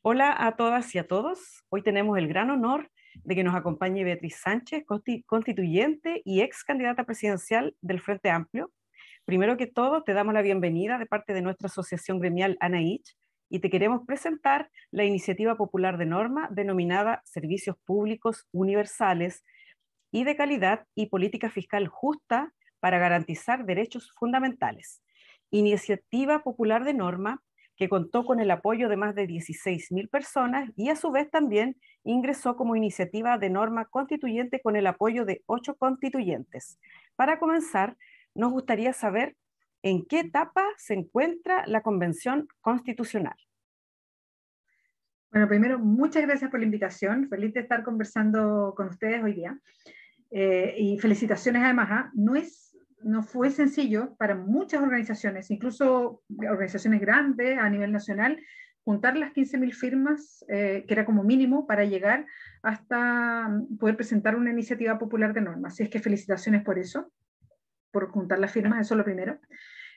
Hola a todas y a todos. Hoy tenemos el gran honor de que nos acompañe Beatriz Sánchez, constituyente y ex candidata presidencial del Frente Amplio. Primero que todo, te damos la bienvenida de parte de nuestra asociación gremial ANAICH y te queremos presentar la iniciativa popular de norma denominada Servicios Públicos Universales y de Calidad y Política Fiscal Justa para garantizar derechos fundamentales. Iniciativa popular de norma que contó con el apoyo de más de 16.000 personas y a su vez también ingresó como iniciativa de norma constituyente con el apoyo de 8 constituyentes. Para comenzar, nos gustaría saber en qué etapa se encuentra la Convención Constitucional. Bueno, primero, muchas gracias por la invitación. Feliz de estar conversando con ustedes hoy día. Y felicitaciones además. No fue sencillo para muchas organizaciones, incluso organizaciones grandes a nivel nacional, juntar las 15.000 firmas, que era como mínimo para llegar hasta poder presentar una iniciativa popular de norma. Así es que felicitaciones por eso, por juntar las firmas, eso es lo primero.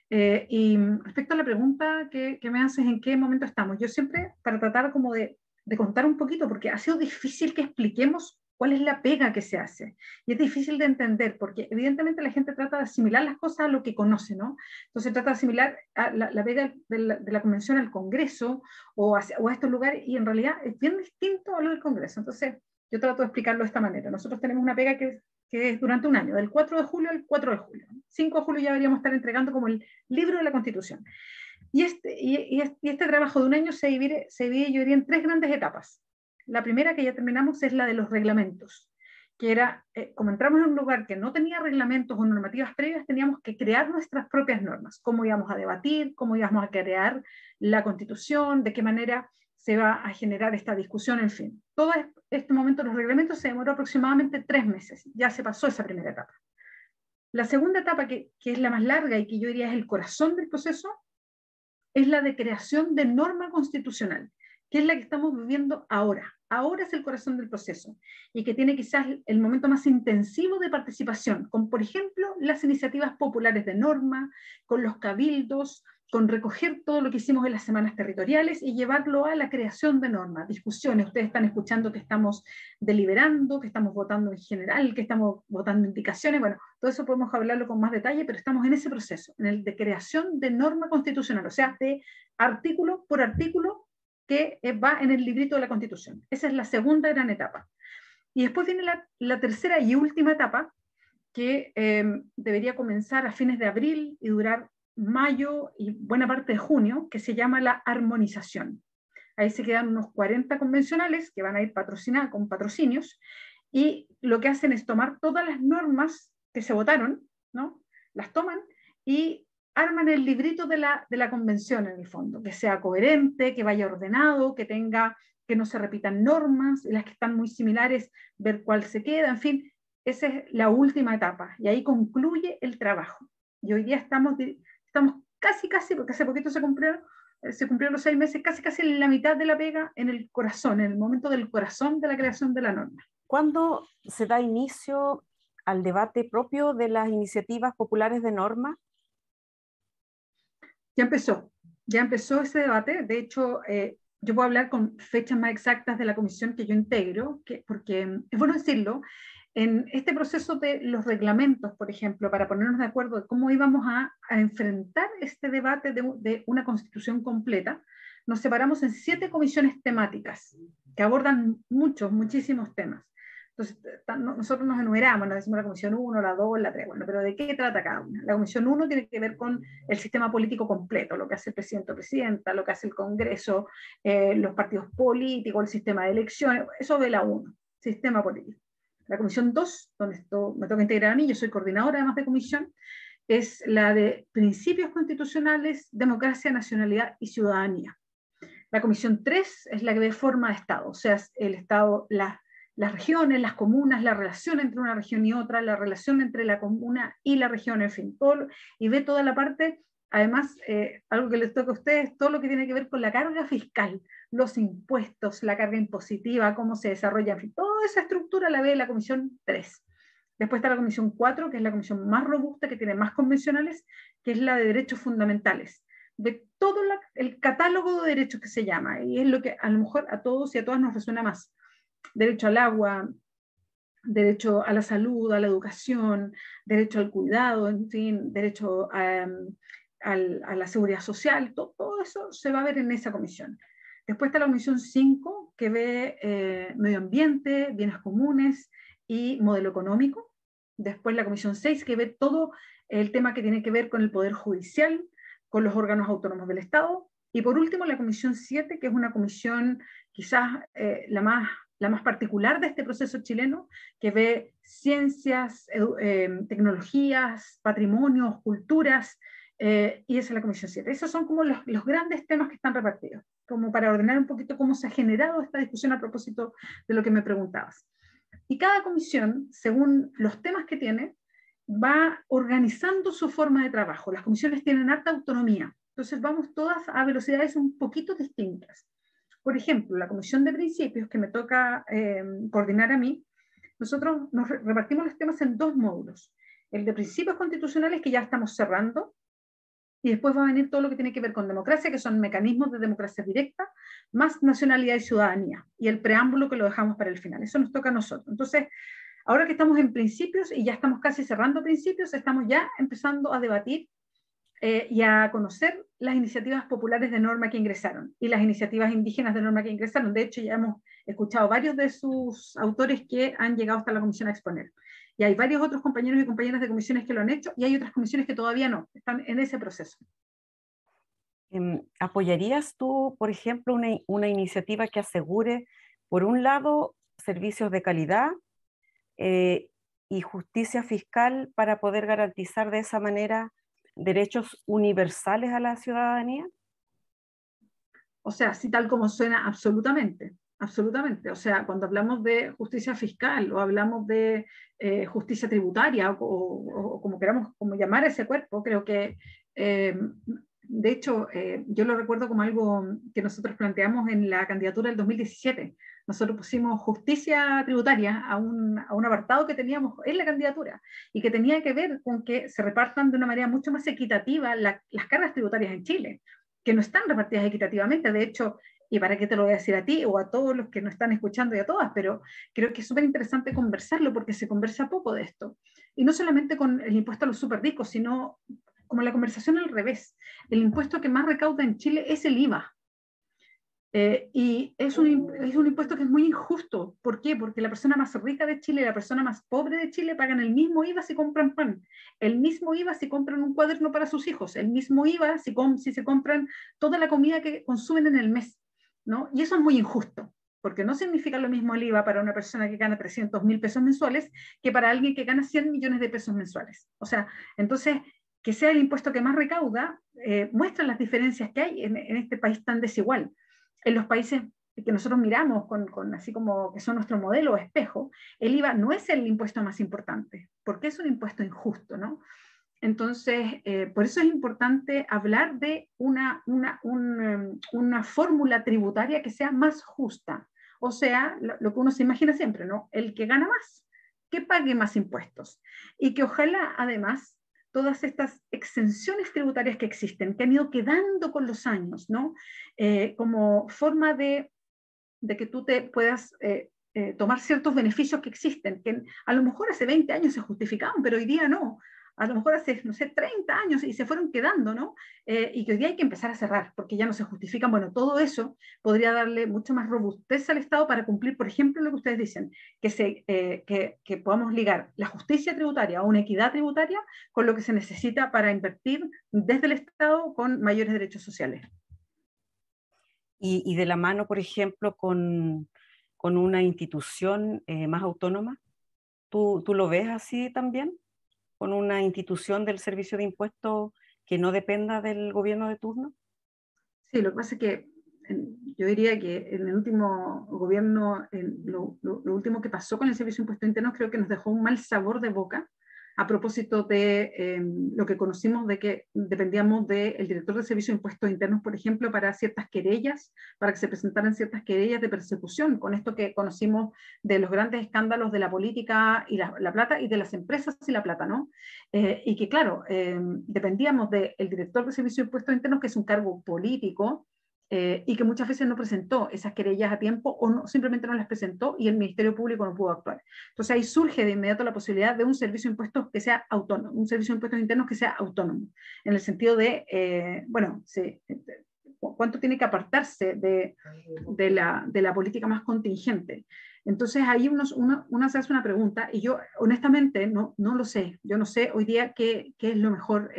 Y respecto a la pregunta que me haces, ¿en qué momento estamos? Yo siempre, para tratar como de contar un poquito, porque ha sido difícil que expliquemos cuál es la pega que se hace. Y es difícil de entender, porque evidentemente la gente trata de asimilar las cosas a lo que conoce, ¿no? Entonces trata de asimilar a la pega de la convención al Congreso o a estos lugares, y en realidad es bien distinto a lo del Congreso. Entonces yo trato de explicarlo de esta manera. Nosotros tenemos una pega que es durante un año, del 4 de julio al 4 de julio. 5 de julio ya deberíamos estar entregando como el libro de la Constitución. Y este trabajo de un año se divide, yo diría, en 3 grandes etapas. La primera, que ya terminamos, es la de los reglamentos, que era, como entramos en un lugar que no tenía reglamentos o normativas previas, teníamos que crear nuestras propias normas, cómo íbamos a debatir, cómo íbamos a crear la Constitución, de qué manera se va a generar esta discusión, en fin. Todo este momento, los reglamentos, se demoró aproximadamente 3 meses, ya se pasó esa primera etapa. La segunda etapa, que es la más larga y que yo diría es el corazón del proceso, es la de creación de norma constitucional, que es la que estamos viviendo ahora. Ahora es el corazón del proceso y que tiene quizás el momento más intensivo de participación, con, por ejemplo, las iniciativas populares de norma, con los cabildos, con recoger todo lo que hicimos en las semanas territoriales y llevarlo a la creación de normas, discusiones. Ustedes están escuchando que estamos deliberando, que estamos votando en general, que estamos votando indicaciones. Bueno, todo eso podemos hablarlo con más detalle, pero estamos en ese proceso, en el de creación de norma constitucional, o sea, de artículo por artículo que va en el librito de la Constitución. Esa es la segunda gran etapa. Y después viene la tercera y última etapa, que debería comenzar a fines de abril y durar mayo y buena parte de junio, que se llama la armonización. Ahí se quedan unos 40 convencionales que van a ir patrocinadas con patrocinios, y lo que hacen es tomar todas las normas que se votaron, ¿no? Las toman y arman el librito de la convención, en el fondo, que sea coherente, que vaya ordenado, que no se repitan normas, las que están muy similares, ver cuál se queda, en fin. Esa es la última etapa, y ahí concluye el trabajo. Y hoy día estamos casi, porque hace poquito se cumplieron los 6 meses, casi en la mitad de la pega, en el corazón, en el momento del corazón de la creación de la norma. ¿Cuándo se da inicio al debate propio de las iniciativas populares de norma? Ya empezó ese debate. De hecho, yo puedo hablar con fechas más exactas de la comisión que yo integro, porque es bueno decirlo, en este proceso de los reglamentos, por ejemplo, para ponernos de acuerdo de cómo íbamos a enfrentar este debate de una constitución completa, nos separamos en 7 comisiones temáticas que abordan muchísimos temas. Entonces, nosotros nos enumeramos, nos decimos la comisión 1, la 2, la 3, bueno, pero ¿de qué trata cada una? La comisión 1 tiene que ver con el sistema político completo, lo que hace el presidente o presidenta, lo que hace el Congreso, los partidos políticos, el sistema de elecciones, eso ve la 1, sistema político. La comisión 2, donde esto me toca integrar a mí, yo soy coordinadora además de comisión, es la de principios constitucionales, democracia, nacionalidad y ciudadanía. La comisión 3 es la que ve forma de Estado, o sea, el Estado, las regiones, las comunas, la relación entre una región y otra, la relación entre la comuna y la región, en fin, todo, y ve toda la parte, además, algo que les toca a ustedes, todo lo que tiene que ver con la carga fiscal, los impuestos, la carga impositiva, cómo se desarrolla, en fin, toda esa estructura la ve la comisión 3. Después está la comisión 4, que es la comisión más robusta, que tiene más convencionales, que es la de derechos fundamentales, de todo el catálogo de derechos que se llama, y es lo que a lo mejor a todos y a todas nos resuena más. Derecho al agua, derecho a la salud, a la educación, derecho al cuidado, en fin, derecho a la seguridad social, todo eso se va a ver en esa comisión. Después está la comisión 5, que ve medio ambiente, bienes comunes y modelo económico. Después la comisión 6, que ve todo el tema que tiene que ver con el poder judicial, con los órganos autónomos del Estado. Y por último, la comisión 7, que es una comisión quizás la más particular de este proceso chileno, que ve ciencias, tecnologías, patrimonios, culturas, y esa es la comisión 7. Esos son como los grandes temas que están repartidos, como para ordenar un poquito cómo se ha generado esta discusión a propósito de lo que me preguntabas. Y cada comisión, según los temas que tiene, va organizando su forma de trabajo. Las comisiones tienen harta autonomía, entonces vamos todas a velocidades un poquito distintas. Por ejemplo, la comisión de principios, que me toca coordinar a mí, nosotros nos repartimos los temas en 2 módulos. El de principios constitucionales, que ya estamos cerrando, y después va a venir todo lo que tiene que ver con democracia, que son mecanismos de democracia directa, más nacionalidad y ciudadanía, y el preámbulo que lo dejamos para el final. Eso nos toca a nosotros. Entonces, ahora que estamos en principios y ya estamos casi cerrando principios, estamos ya empezando a debatir y a conocer las iniciativas populares de norma que ingresaron y las iniciativas indígenas de norma que ingresaron. De hecho, ya hemos escuchado varios de sus autores que han llegado hasta la comisión a exponer. Y hay varios otros compañeros y compañeras de comisiones que lo han hecho, y hay otras comisiones que todavía no, están en ese proceso. ¿Apoyarías tú, por ejemplo, una iniciativa que asegure, por un lado, servicios de calidad y justicia fiscal para poder garantizar de esa manera derechos universales a la ciudadanía? O sea, sí, tal como suena, absolutamente, absolutamente. O sea, cuando hablamos de justicia fiscal o hablamos de justicia tributaria o como queramos como llamar a ese cuerpo, creo que, de hecho, yo lo recuerdo como algo que nosotros planteamos en la candidatura del 2017. Nosotros pusimos justicia tributaria a un apartado que teníamos en la candidatura y que tenía que ver con que se repartan de una manera mucho más equitativa las cargas tributarias en Chile, que no están repartidas equitativamente. De hecho, y para qué te lo voy a decir a ti o a todos los que nos están escuchando y a todas, pero creo que es súper interesante conversarlo porque se conversa poco de esto. Y no solamente con el impuesto a los súper ricos, sino como la conversación al revés. El impuesto que más recauda en Chile es el IVA. Y es un impuesto que es muy injusto. ¿Por qué? Porque la persona más rica de Chile y la persona más pobre de Chile pagan el mismo IVA si compran pan, el mismo IVA si compran un cuaderno para sus hijos, el mismo IVA si se compran toda la comida que consumen en el mes, ¿no? Y eso es muy injusto, porque no significa lo mismo el IVA para una persona que gana 300.000 pesos mensuales que para alguien que gana 100 millones de pesos mensuales. O sea, entonces, que sea el impuesto que más recauda, muestra las diferencias que hay en este país tan desigual. En los países que nosotros miramos así como que son nuestro modelo o espejo, el IVA no es el impuesto más importante, porque es un impuesto injusto, ¿no? Entonces, por eso es importante hablar de una fórmula tributaria que sea más justa. O sea, lo que uno se imagina siempre, ¿no? El que gana más, que pague más impuestos. Y que ojalá, además, todas estas exenciones tributarias que existen, que han ido quedando con los años, ¿no? Como forma de que tú te puedas tomar ciertos beneficios que existen, que a lo mejor hace 20 años se justificaban, pero hoy día no. A lo mejor hace, no sé, 30 años y se fueron quedando, ¿no? Y que hoy día hay que empezar a cerrar, porque ya no se justifican. Bueno, todo eso podría darle mucho más robustez al Estado para cumplir, por ejemplo, lo que ustedes dicen, que podamos ligar la justicia tributaria o una equidad tributaria con lo que se necesita para invertir desde el Estado con mayores derechos sociales. Y de la mano, por ejemplo, con una institución más autónoma. ¿Tú lo ves así también? ¿Con una institución del servicio de impuestos que no dependa del gobierno de turno? Sí, lo que pasa es que yo diría que en el último gobierno, lo último que pasó con el Servicio de Impuestos Internos creo que nos dejó un mal sabor de boca, a propósito de lo que conocimos de que dependíamos del director del Servicio de Impuestos Internos, por ejemplo, para ciertas querellas, para que se presentaran ciertas querellas de persecución, con esto que conocimos de los grandes escándalos de la política y la plata y de las empresas y la plata, ¿no? Y que, claro, dependíamos del director del Servicio de Impuestos Internos, que es un cargo político, y que muchas veces no presentó esas querellas a tiempo o no, simplemente no las presentó y el Ministerio Público no pudo actuar. Entonces ahí surge de inmediato la posibilidad de un servicio de impuestos que sea autónomo, un servicio de impuestos internos que sea autónomo, en el sentido de, bueno, cuánto tiene que apartarse de la política más contingente. Entonces ahí uno se hace una pregunta y yo honestamente no lo sé. Yo no sé hoy día qué es lo mejor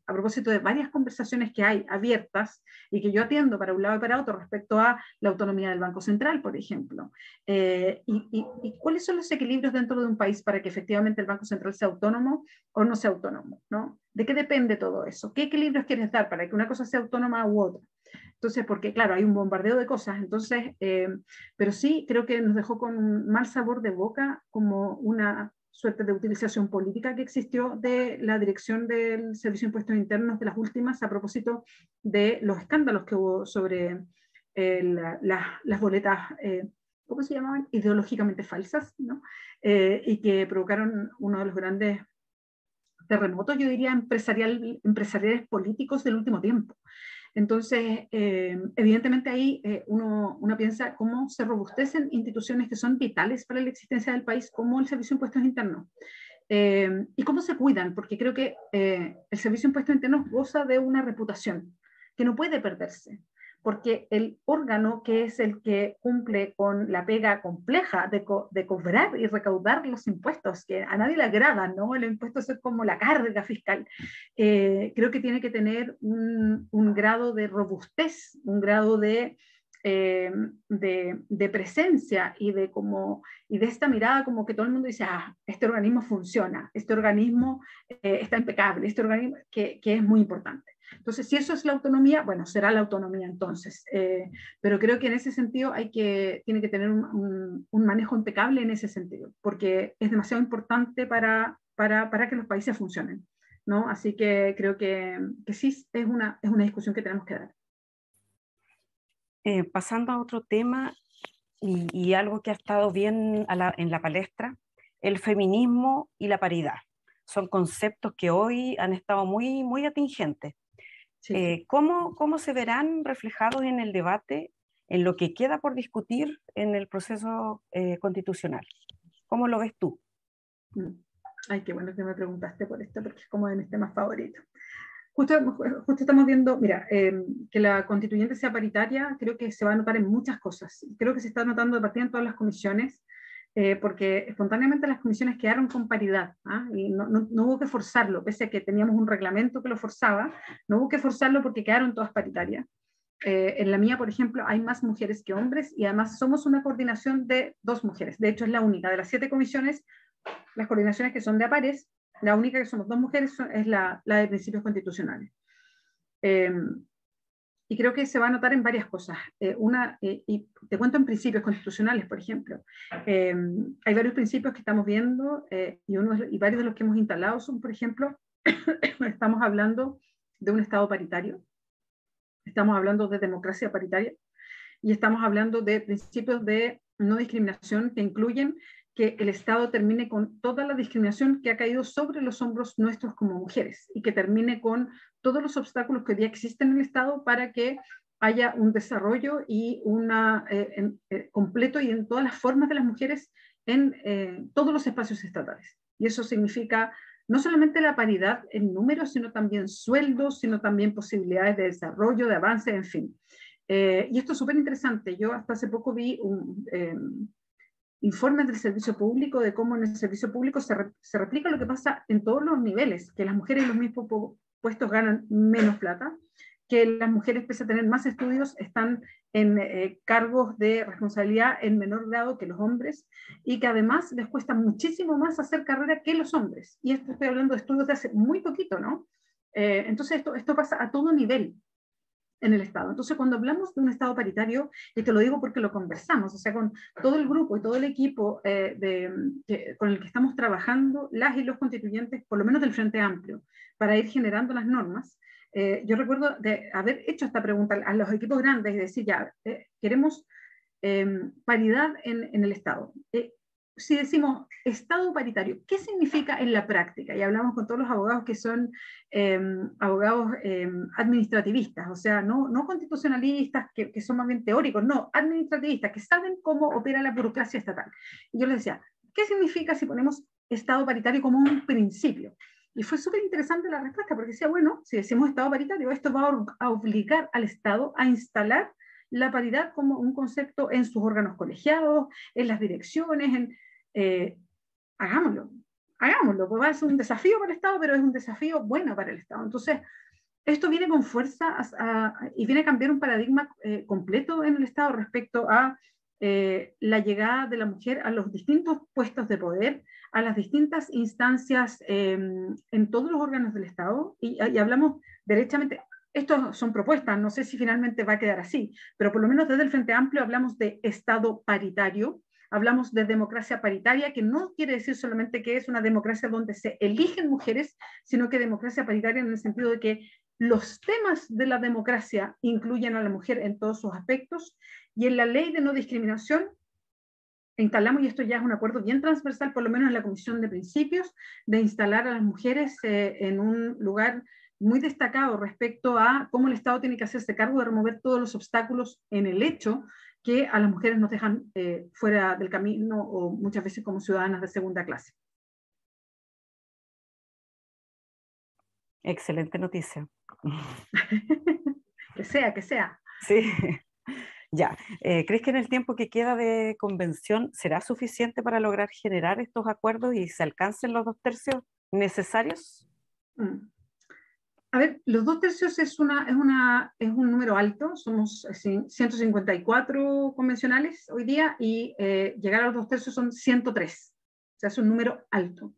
a propósito de varias conversaciones que hay abiertas y que yo atiendo para un lado y para otro respecto a la autonomía del Banco Central, por ejemplo. Y cuáles son los equilibrios dentro de un país para que efectivamente el Banco Central sea autónomo o no sea autónomo, ¿no? ¿De qué depende todo eso? ¿Qué equilibrios quieres dar para que una cosa sea autónoma u otra? Entonces, porque claro, hay un bombardeo de cosas, entonces, pero sí creo que nos dejó con un mal sabor de boca como una suerte de utilización política que existió de la dirección del Servicio de Impuestos Internos de las últimas a propósito de los escándalos que hubo sobre las boletas, ¿cómo se llamaban? Ideológicamente falsas, ¿no? Y que provocaron uno de los grandes terremotos, yo diría, empresariales políticos del último tiempo. Entonces, evidentemente ahí uno piensa cómo se robustecen instituciones que son vitales para la existencia del país, como el Servicio de Impuestos Internos. Y cómo se cuidan, porque creo que el Servicio de Impuestos Internos goza de una reputación que no puede perderse, porque el órgano que es el que cumple con la pega compleja de cobrar y recaudar los impuestos, que a nadie le agrada, ¿no? El impuesto es como la carga fiscal. Creo que tiene que tener un grado de robustez, un grado de presencia y de esta mirada como que todo el mundo dice, este organismo funciona, este organismo está impecable, este organismo que es muy importante. Entonces, si eso es la autonomía, bueno, será la autonomía entonces. Pero creo que en ese sentido tiene que tener un manejo impecable en ese sentido, porque es demasiado importante para que los países funcionen, ¿no? Así que creo que sí es una discusión que tenemos que dar. Pasando a otro tema y algo que ha estado bien en la palestra, el feminismo y la paridad. Son conceptos que hoy han estado muy, muy atingentes. Sí. ¿Cómo se verán reflejados en el debate, en lo que queda por discutir en el proceso constitucional? ¿Cómo lo ves tú? Ay, qué bueno que me preguntaste por esto, porque es como de mis temas favoritos. Justo estamos viendo, mira, que la constituyente sea paritaria, creo que se va a notar en muchas cosas. Creo que se está notando de partida en todas las comisiones, porque espontáneamente las comisiones quedaron con paridad, y no hubo que forzarlo, pese a que teníamos un reglamento que lo forzaba, no hubo que forzarlo porque quedaron todas paritarias. En la mía, por ejemplo, hay más mujeres que hombres y además somos una coordinación de 2 mujeres. De hecho, es la única de las 7 comisiones, las coordinaciones que son de a pares, la única que somos 2 mujeres es la de principios constitucionales. Y creo que se va a notar en varias cosas. Y te cuento en principios constitucionales, por ejemplo. Hay varios principios que estamos viendo y varios de los que hemos instalado son, por ejemplo, estamos hablando de un Estado paritario, estamos hablando de democracia paritaria y estamos hablando de principios de no discriminación que incluyen que el Estado termine con toda la discriminación que ha caído sobre los hombros nuestros como mujeres y que termine con todos los obstáculos que hoy día existen en el Estado para que haya un desarrollo y completo y en todas las formas de las mujeres en todos los espacios estatales. Y eso significa no solamente la paridad en números, sino también sueldos, sino también posibilidades de desarrollo, de avance, en fin. Y esto es súper interesante. Yo hasta hace poco vi informes del servicio público de cómo en el servicio público se replica lo que pasa en todos los niveles, que las mujeres en los mismos puestos ganan menos plata, que las mujeres, pese a tener más estudios, están en cargos de responsabilidad en menor grado que los hombres, y que además les cuesta muchísimo más hacer carrera que los hombres. Y esto estoy hablando de estudios de hace muy poquito, ¿no? Entonces esto pasa a todo nivel. en el Estado. Entonces, cuando hablamos de un Estado paritario, y te lo digo porque lo conversamos, o sea, con todo el grupo y todo el equipo con el que estamos trabajando, las y los constituyentes, por lo menos del Frente Amplio, para ir generando las normas, yo recuerdo de haber hecho esta pregunta a los equipos grandes y decir, ya, queremos paridad en el Estado. Si decimos Estado paritario, ¿qué significa en la práctica? Y hablamos con todos los abogados que son abogados administrativistas, o sea, no constitucionalistas que son más bien teóricos, no, administrativistas, que saben cómo opera la burocracia estatal. Y yo les decía, ¿qué significa si ponemos Estado paritario como un principio? Y fue súper interesante la respuesta, porque decía, bueno, si decimos Estado paritario, esto va a obligar al Estado a instalar la paridad como un concepto en sus órganos colegiados, en las direcciones, hagámoslo, pues va a ser un desafío para el Estado, pero es un desafío bueno para el Estado. Entonces, esto viene con fuerza y viene a cambiar un paradigma completo en el Estado respecto a la llegada de la mujer a los distintos puestos de poder, a las distintas instancias en todos los órganos del Estado, y hablamos derechamente. Estos son propuestas, no sé si finalmente va a quedar así, pero por lo menos desde el Frente Amplio hablamos de Estado paritario, hablamos de democracia paritaria, que no quiere decir solamente que es una democracia donde se eligen mujeres, sino que democracia paritaria en el sentido de que los temas de la democracia incluyen a la mujer en todos sus aspectos, y en la ley de no discriminación instalamos, y esto ya es un acuerdo bien transversal, por lo menos en la Comisión de Principios, de instalar a las mujeres en un lugar muy destacado respecto a cómo el Estado tiene que hacerse cargo de remover todos los obstáculos en el hecho que a las mujeres nos dejan fuera del camino o muchas veces como ciudadanas de segunda clase. Excelente noticia. Que sea. Sí, ya. ¿Crees que en el tiempo que queda de convención será suficiente para lograr generar estos acuerdos y se alcancen los 2/3 necesarios? A ver, los 2/3 es un número alto, somos 154 convencionales hoy día y llegar a los 2/3 son 103, o sea, es un número alto.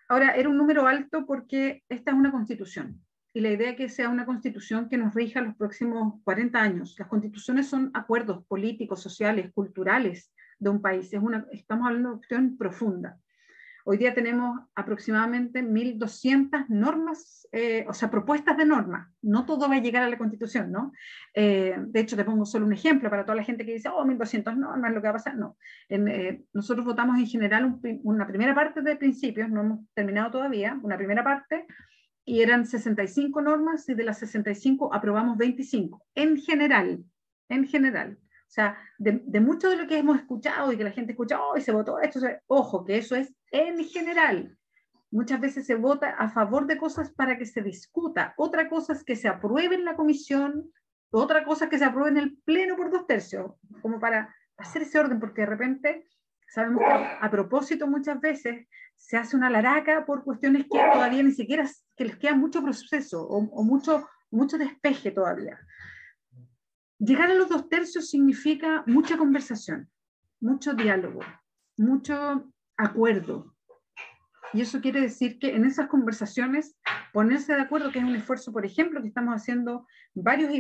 Ahora, era un número alto porque esta es una constitución y la idea es que sea una constitución que nos rija los próximos 40 años. Las constituciones son acuerdos políticos, sociales, culturales de un país, estamos hablando de una cuestión profunda. Hoy día tenemos aproximadamente 1.200 normas, o sea, propuestas de normas. No todo va a llegar a la Constitución, ¿no? De hecho, te pongo solo un ejemplo para toda la gente que dice, 1.200 normas, lo que va a pasar. No. Nosotros votamos en general una primera parte de principios, no hemos terminado todavía, una primera parte, y eran 65 normas, y de las 65 aprobamos 25. En general. O sea, de mucho de lo que hemos escuchado y que la gente escucha, y se votó esto, ojo, que eso es en general. Muchas veces se vota a favor de cosas para que se discuta. Otra cosa es que se apruebe en la comisión, otra cosa es que se apruebe en el pleno por 2/3, como para hacer ese orden, porque de repente sabemos que a propósito muchas veces se hace una laraca por cuestiones que todavía ni siquiera, que les queda mucho proceso o mucho despeje todavía. Llegar a los 2/3 significa mucha conversación, mucho diálogo, mucho acuerdo. Y eso quiere decir que en esas conversaciones ponerse de acuerdo, que es un esfuerzo, por ejemplo, que estamos haciendo varios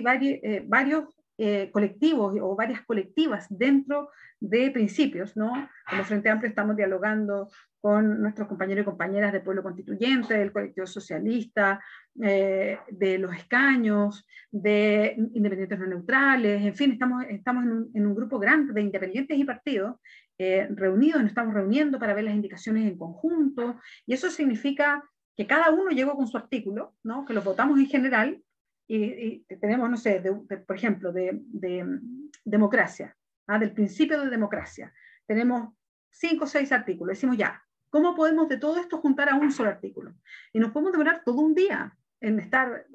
colectivos o varias colectivas dentro de principios, ¿no? Como Frente Amplio estamos dialogando con nuestros compañeros y compañeras del Pueblo Constituyente, del colectivo socialista, de los escaños, de independientes no neutrales, en fin, estamos en un grupo grande de independientes y partidos reunidos, nos estamos reuniendo para ver las indicaciones en conjunto, y eso significa que cada uno llegó con su artículo, ¿no? Que los votamos en general, y tenemos, no sé, por ejemplo, de democracia, del principio de democracia. Tenemos 5 o 6 artículos. Decimos ya, ¿cómo podemos de todo esto juntar a un solo artículo? Y nos podemos demorar todo un día en estar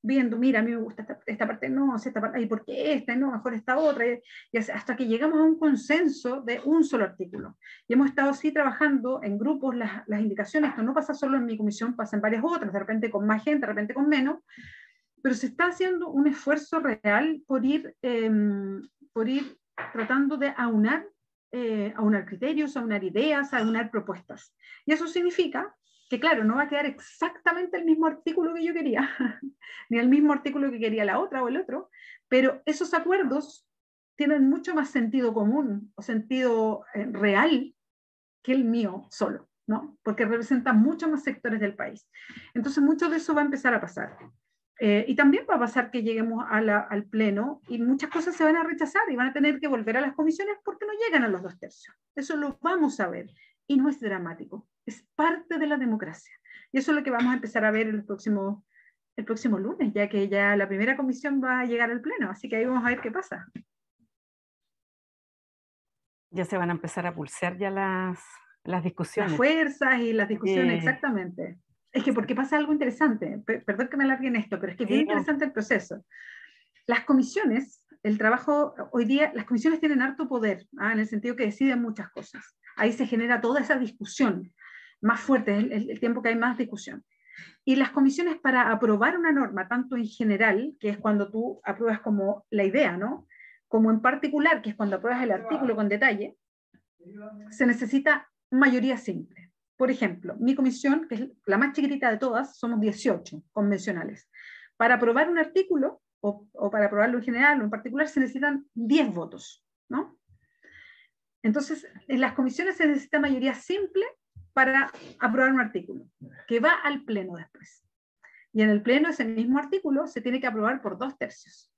viendo, mira, a mí me gusta esta parte, no, esta parte, ¿y por qué esta? No, mejor esta otra, y hasta que llegamos a un consenso de un solo artículo. Y hemos estado así trabajando en grupos, las indicaciones, esto no pasa solo en mi comisión, pasa en varias otras, de repente con más gente, de repente con menos, pero se está haciendo un esfuerzo real por ir tratando de aunar criterios, aunar ideas, aunar propuestas. Y eso significa que claro, no va a quedar exactamente el mismo artículo que yo quería, ni el mismo artículo que quería la otra o el otro, pero esos acuerdos tienen mucho más sentido común o sentido real que el mío solo, ¿no? Porque representan muchos más sectores del país. Entonces, mucho de eso va a empezar a pasar. Y también va a pasar que lleguemos al Pleno y muchas cosas se van a rechazar y van a tener que volver a las comisiones porque no llegan a los 2/3. Eso lo vamos a ver y no es dramático, es parte de la democracia. Y eso es lo que vamos a empezar a ver el próximo lunes, ya que ya la primera comisión va a llegar al Pleno, así que ahí vamos a ver qué pasa. Ya se van a empezar a pulsar ya las discusiones. Las fuerzas y las discusiones, exactamente. Es que porque pasa algo interesante, perdón que me alargue en esto, pero es que es bien interesante el proceso. Las comisiones, el trabajo, hoy día las comisiones tienen harto poder, en el sentido que deciden muchas cosas. Ahí se genera toda esa discusión más fuerte, el tiempo que hay más discusión. Y las comisiones para aprobar una norma, tanto en general, que es cuando tú apruebas como la idea, ¿no? Como en particular, que es cuando apruebas el artículo con detalle, se necesita mayoría simple. Por ejemplo, mi comisión, que es la más chiquitita de todas, somos 18 convencionales. Para aprobar un artículo, o para aprobarlo en general o en particular, se necesitan 10 votos, ¿no? Entonces, en las comisiones se necesita mayoría simple para aprobar un artículo, que va al Pleno después. Y en el Pleno ese mismo artículo se tiene que aprobar por 2/3.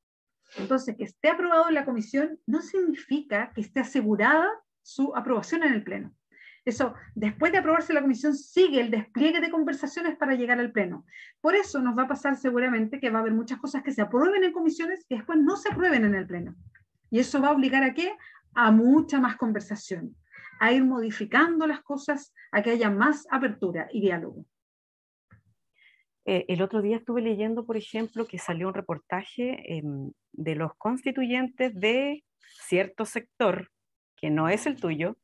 Entonces, que esté aprobado en la comisión no significa que esté asegurada su aprobación en el Pleno. Eso, después de aprobarse la comisión, sigue el despliegue de conversaciones para llegar al Pleno. Por eso nos va a pasar seguramente que va a haber muchas cosas que se aprueben en comisiones y después no se aprueben en el Pleno. Y eso va a obligar ¿a qué? A mucha más conversación, a ir modificando las cosas, a que haya más apertura y diálogo. El otro día estuve leyendo, por ejemplo, que salió un reportaje de los constituyentes de cierto sector, que no es el tuyo,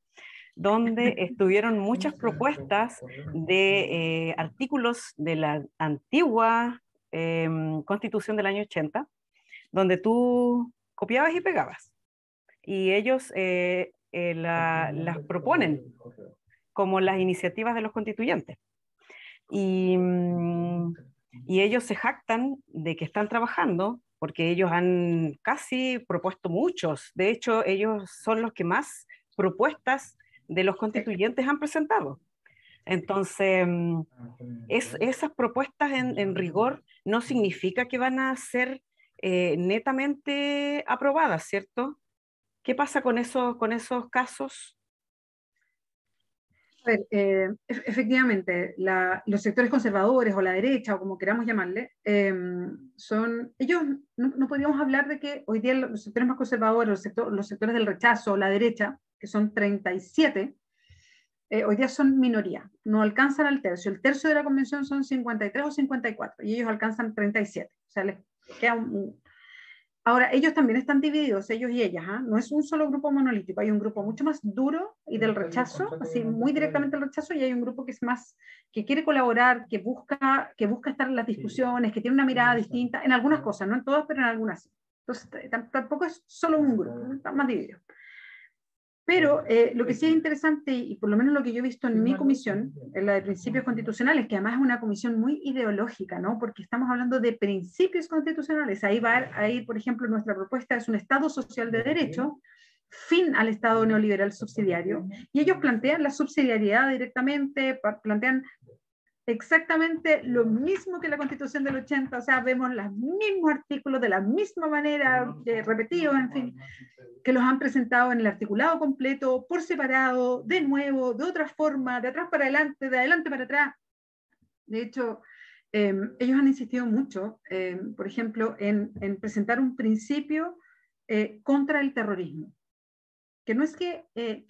donde estuvieron muchas propuestas de artículos de la antigua Constitución del año 80, donde tú copiabas y pegabas. Y ellos las proponen como las iniciativas de los constituyentes. Y, y ellos se jactan de que están trabajando porque ellos han casi propuesto muchos. De hecho, ellos son los que más propuestas de los constituyentes han presentado. Entonces, esas propuestas en rigor no significa que van a ser netamente aprobadas, ¿cierto? ¿Qué pasa con esos casos? A ver, efectivamente, los sectores conservadores o la derecha, o como queramos llamarle, ellos no podríamos hablar de que hoy día los sectores más conservadores, los sectores del rechazo, la derecha, que son 37, hoy día son minoría, no alcanzan al tercio. El tercio de la convención son 53 o 54, y ellos alcanzan 37. O sea, les queda Ahora, ellos también están divididos, ellos y ellas, ¿eh? No es un solo grupo monolítico, hay un grupo mucho más duro y del rechazo, así muy directamente el rechazo, y hay un grupo que es más, que quiere colaborar, que busca estar en las discusiones, que tiene una mirada distinta, en algunas cosas, no en todas, pero en algunas. Entonces, tampoco es solo un grupo, está más dividido. Pero lo que sí es interesante, y por lo menos lo que yo he visto en mi comisión, en la de principios constitucionales, que además es una comisión muy ideológica, ¿no? Porque estamos hablando de principios constitucionales. Ahí va a ir, por ejemplo, nuestra propuesta es un Estado social de derecho, fin al Estado neoliberal subsidiario, y ellos plantean la subsidiariedad directamente, plantean exactamente lo mismo que la Constitución del 80, o sea, vemos los mismos artículos de la misma manera, repetidos, en fin, que los han presentado en el articulado completo, por separado, de nuevo, de otra forma, de atrás para adelante, de adelante para atrás. De hecho, ellos han insistido mucho, por ejemplo, en presentar un principio contra el terrorismo. Que no es que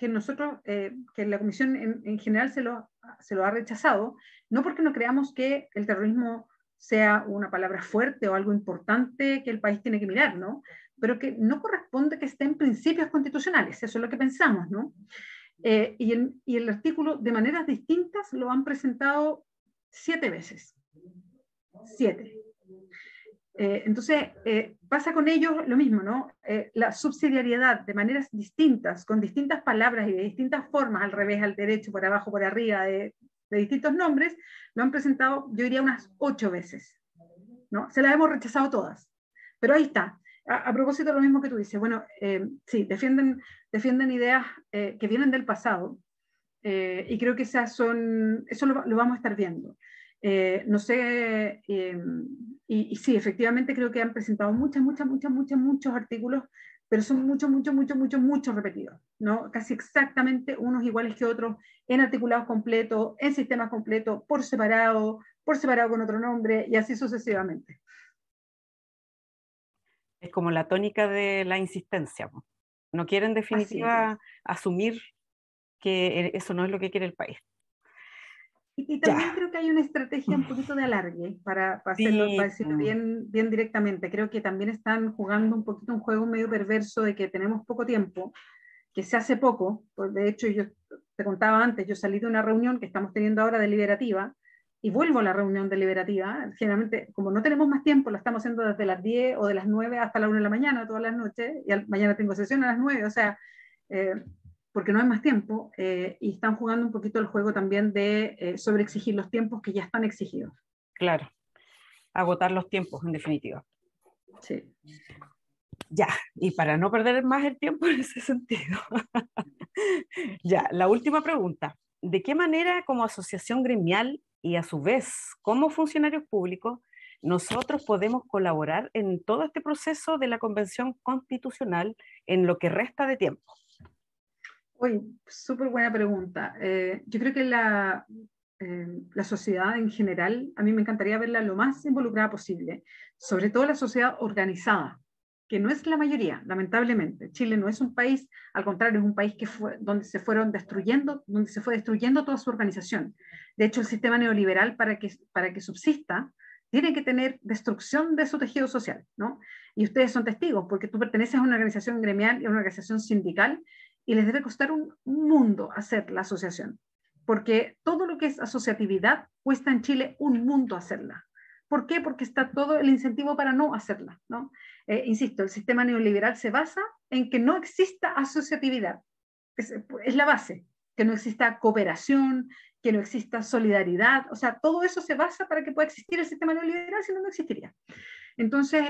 nosotros, que la Comisión en general se lo ha rechazado, no porque no creamos que el terrorismo sea una palabra fuerte o algo importante que el país tiene que mirar, ¿no? Pero que no corresponde que esté en principios constitucionales, eso es lo que pensamos, ¿no? Y el artículo, de maneras distintas, lo han presentado 7 veces. 7. Entonces, pasa con ellos lo mismo, ¿no? La subsidiariedad de maneras distintas, con distintas palabras y de distintas formas, al revés, al derecho, por abajo, por arriba, de de distintos nombres, lo han presentado, yo diría, unas 8 veces, ¿no? Se las hemos rechazado todas, pero ahí está. A propósito de lo mismo que tú dices, bueno, sí, defienden ideas que vienen del pasado, y creo que eso lo vamos a estar viendo. No sé, y sí, efectivamente creo que han presentado muchos artículos, pero son muchos repetidos, ¿no? Casi exactamente unos iguales que otros, en articulados completos, en sistemas completos, por separado con otro nombre, y así sucesivamente. Es como la tónica de la insistencia, po. No quieren en definitiva asumir que eso no es lo que quiere el país. Y también creo que hay una estrategia un poquito de alargue para Sí, decirlo bien directamente. Creo que también están jugando un poquito un juego medio perverso de que tenemos poco tiempo, que se hace poco. Pues de hecho, yo te contaba antes, yo salí de una reunión que estamos teniendo ahora deliberativa y vuelvo a la reunión deliberativa. Generalmente, como no tenemos más tiempo, la estamos haciendo desde las 10 o de las 9 hasta la 1 de la mañana, todas las noches, y mañana tengo sesión a las 9, o sea, porque no hay más tiempo, y están jugando un poquito el juego también de sobreexigir los tiempos que ya están exigidos. claro, agotar los tiempos en definitiva. Sí. Ya, y para no perder más el tiempo en ese sentido. Ya, la última pregunta. ¿De qué manera como asociación gremial y a su vez como funcionarios públicos nosotros podemos colaborar en todo este proceso de la Convención Constitucional en lo que resta de tiempo? Oye, súper buena pregunta. Yo creo que la sociedad en general, a mí me encantaría verla lo más involucrada posible, sobre todo la sociedad organizada, que no es la mayoría, lamentablemente. Chile no es un país, al contrario, es un país donde se fue destruyendo toda su organización. De hecho, el sistema neoliberal, para que subsista, tiene que tener destrucción de su tejido social, ¿no? Y ustedes son testigos, porque tú perteneces a una organización gremial y a una organización sindical, y les debe costar un mundo hacer la asociación, porque todo lo que es asociatividad cuesta en Chile un mundo hacerla. ¿Por qué? Porque está todo el incentivo para no hacerla, ¿no? Insisto, el sistema neoliberal se basa en que no exista asociatividad, es la base, que no exista cooperación, que no exista solidaridad, o sea, todo eso se basa para que pueda existir el sistema neoliberal, si no, no existiría. Entonces,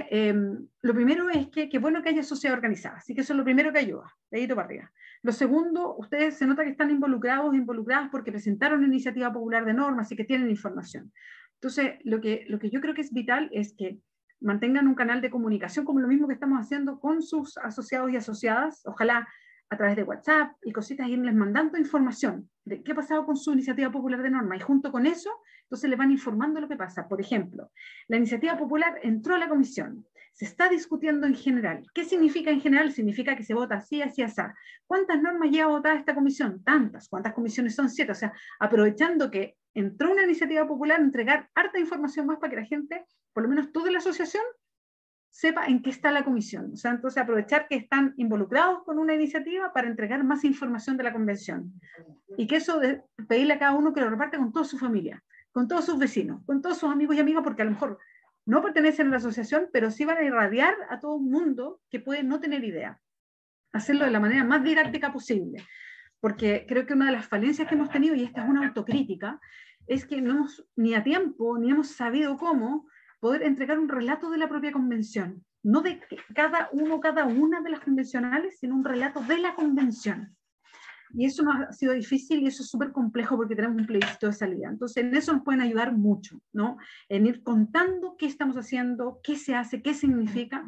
lo primero es que bueno que haya sociedad organizada, así que eso es lo primero que ayuda, de ahí para arriba. Lo segundo, ustedes se nota que están involucradas porque presentaron una iniciativa popular de normas y que tienen información. Entonces, lo que yo creo que es vital es que mantengan un canal de comunicación como lo mismo que estamos haciendo con sus asociados y asociadas, ojalá a través de WhatsApp y cositas, irles mandando información de qué ha pasado con su iniciativa popular de norma, y junto con eso, entonces le van informando lo que pasa. Por ejemplo, la iniciativa popular entró a la comisión, se está discutiendo en general. ¿Qué significa en general? Significa que se vota así, así, así. ¿Cuántas normas lleva votada esta comisión? Tantas. ¿Cuántas comisiones son? 7. O sea, aprovechando que entró una iniciativa popular, entregar harta información más para que la gente, por lo menos toda la asociación, sepa en qué está la comisión. O sea, entonces aprovechar que están involucrados con una iniciativa para entregar más información de la convención. Y que eso de pedirle a cada uno que lo reparte con toda su familia, con todos sus vecinos, con todos sus amigos y amigas, porque a lo mejor no pertenecen a la asociación, pero sí van a irradiar a todo un mundo que puede no tener idea. Hacerlo de la manera más didáctica posible. Porque creo que una de las falencias que hemos tenido, y esta es una autocrítica, es que no hemos ni a tiempo, ni hemos sabido cómo poder entregar un relato de la propia convención. No de cada una de las convencionales, sino un relato de la convención. Y eso nos ha sido difícil y eso es súper complejo porque tenemos un plebiscito de salida. Entonces, en eso nos pueden ayudar mucho, ¿no? En ir contando qué estamos haciendo, qué se hace, qué significa.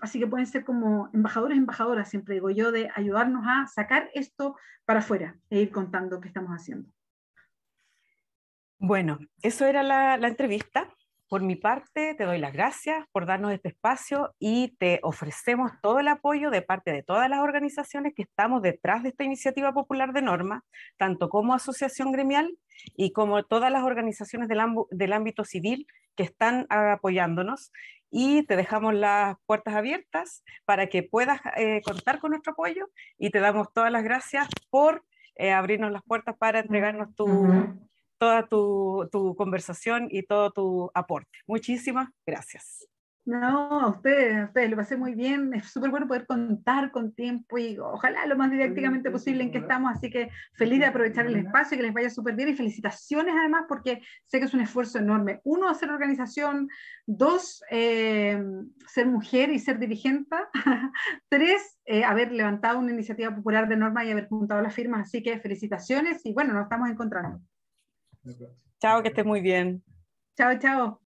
Así que pueden ser como embajadores, embajadoras, siempre digo yo, de ayudarnos a sacar esto para afuera e ir contando qué estamos haciendo. Bueno, eso era la entrevista. Por mi parte, te doy las gracias por darnos este espacio y te ofrecemos todo el apoyo de parte de todas las organizaciones que estamos detrás de esta iniciativa popular de norma, tanto como asociación gremial y como todas las organizaciones del ámbito civil que están apoyándonos. Y te dejamos las puertas abiertas para que puedas contar con nuestro apoyo, y te damos todas las gracias por abrirnos las puertas para entregarnos toda tu conversación y todo tu aporte. Muchísimas gracias. No, a ustedes, lo pasé muy bien, es súper bueno poder contar con tiempo y ojalá lo más didácticamente posible en que estamos, así que feliz de aprovechar el espacio, que les vaya súper bien y felicitaciones además porque sé que es un esfuerzo enorme. Uno, hacer organización, dos, ser mujer y ser dirigente, tres, haber levantado una iniciativa popular de norma y haber juntado las firmas, así que felicitaciones y bueno, nos estamos encontrando. Chao, que estés muy bien. Chao, chao.